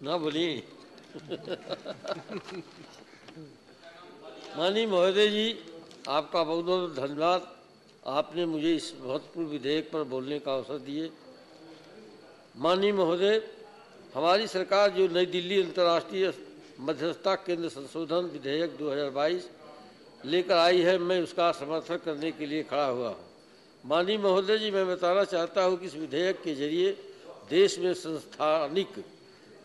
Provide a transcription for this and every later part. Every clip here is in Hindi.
ना बोलिए। माननीय महोदय जी, आपका बहुत बहुत धन्यवाद। आपने मुझे इस महत्वपूर्ण विधेयक पर बोलने का अवसर दिए। माननीय महोदय, हमारी सरकार जो नई दिल्ली अंतर्राष्ट्रीय मध्यस्थता केंद्र संशोधन विधेयक 2022 लेकर आई है, मैं उसका समर्थन करने के लिए खड़ा हुआ हूँ। माननीय महोदय जी, मैं बताना चाहता हूँ कि इस विधेयक के जरिए देश में संस्थानिक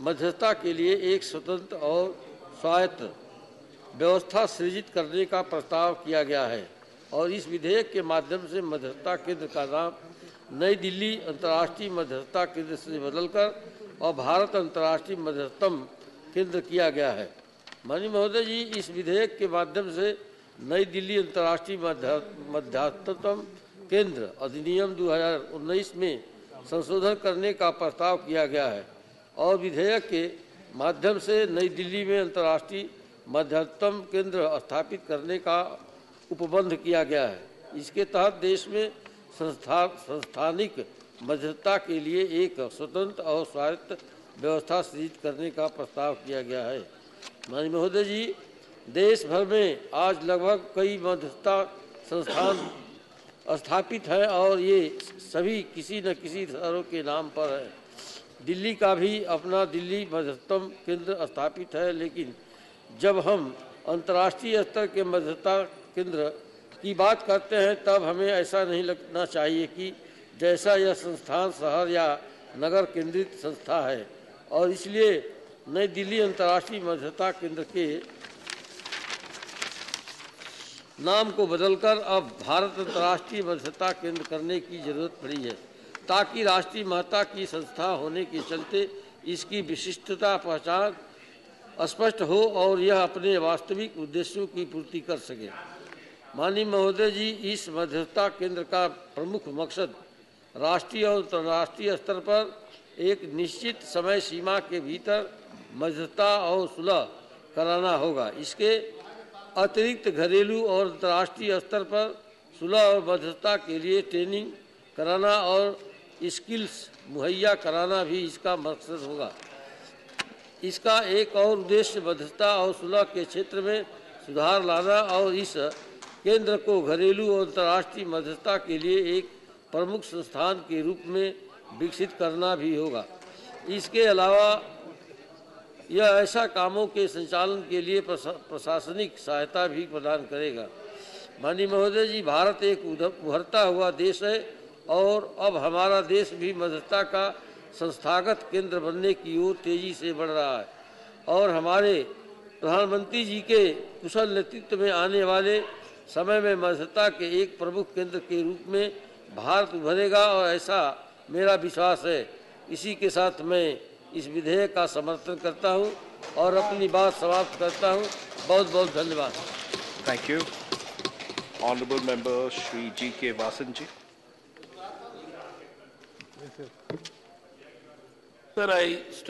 मध्यस्थता के लिए एक स्वतंत्र और स्वायत्त व्यवस्था सृजित करने का प्रस्ताव किया गया है और इस विधेयक के माध्यम से मध्यस्थता केंद्र का नाम नई दिल्ली अंतर्राष्ट्रीय मध्यस्थता केंद्र से बदलकर और भारत अंतर्राष्ट्रीय मध्यस्थतम केंद्र किया गया है। माननीय महोदय जी, इस विधेयक के माध्यम से नई दिल्ली अंतर्राष्ट्रीय मध्यस्थतम केंद्र अधिनियम 2019 में संशोधन करने का प्रस्ताव किया गया है और विधेयक के माध्यम से नई दिल्ली में अंतर्राष्ट्रीय मध्यस्थतम केंद्र स्थापित करने का उपबंध किया गया है। इसके तहत देश में संस्थानिक मध्यस्थता के लिए एक स्वतंत्र और स्वायत्त व्यवस्था सृजित करने का प्रस्ताव किया गया है। माननीय महोदय जी, देश भर में आज लगभग कई मध्यस्थता संस्थान स्थापित है और ये सभी किसी न किसी शहरों के नाम पर है। दिल्ली का भी अपना दिल्ली मध्यस्थतम केंद्र स्थापित है, लेकिन जब हम अंतर्राष्ट्रीय स्तर के मध्यस्थता केंद्र की बात करते हैं तब हमें ऐसा नहीं लगना चाहिए कि जैसा यह संस्थान शहर या नगर केंद्रित संस्था है और इसलिए नई दिल्ली अंतर्राष्ट्रीय मध्यस्थता केंद्र के नाम को बदलकर अब भारत अंतर्राष्ट्रीय मध्यस्थता केंद्र करने की जरूरत पड़ी है, ताकि राष्ट्रीय महत्ता की संस्था होने के चलते इसकी विशिष्टता पहचान स्पष्ट हो और यह अपने वास्तविक उद्देश्यों की पूर्ति कर सके। माननीय महोदय जी, इस मध्यस्थता केंद्र का प्रमुख मकसद राष्ट्रीय और अंतर्राष्ट्रीय स्तर पर एक निश्चित समय सीमा के भीतर मध्यस्थता और सुलह कराना होगा। इसके अतिरिक्त घरेलू और अंतर्राष्ट्रीय स्तर पर सुलह और मध्यस्थता के लिए ट्रेनिंग कराना और स्किल्स मुहैया कराना भी इसका मकसद होगा। इसका एक और उद्देश्य मध्यस्थता और सुलह के क्षेत्र में सुधार लाना और इस केंद्र को घरेलू और अंतर्राष्ट्रीय मध्यस्थता के लिए एक प्रमुख संस्थान के रूप में विकसित करना भी होगा। इसके अलावा यह ऐसा कामों के संचालन के लिए प्रशासनिक सहायता भी प्रदान करेगा। माननीय महोदय जी, भारत एक उभरता हुआ देश है और अब हमारा देश भी मध्यस्थता का संस्थागत केंद्र बनने की ओर तेजी से बढ़ रहा है और हमारे प्रधानमंत्री जी के कुशल नेतृत्व में आने वाले समय में मध्यस्थता के एक प्रमुख केंद्र के रूप में भारत उभरेगा और ऐसा मेरा विश्वास है। इसी के साथ मैं इस विधेयक का समर्थन करता हूं और अपनी बात समाप्त करता हूं। बहुत बहुत धन्यवाद। Thank you. Honourable member Shri G.K. Vasan ji. Sir, I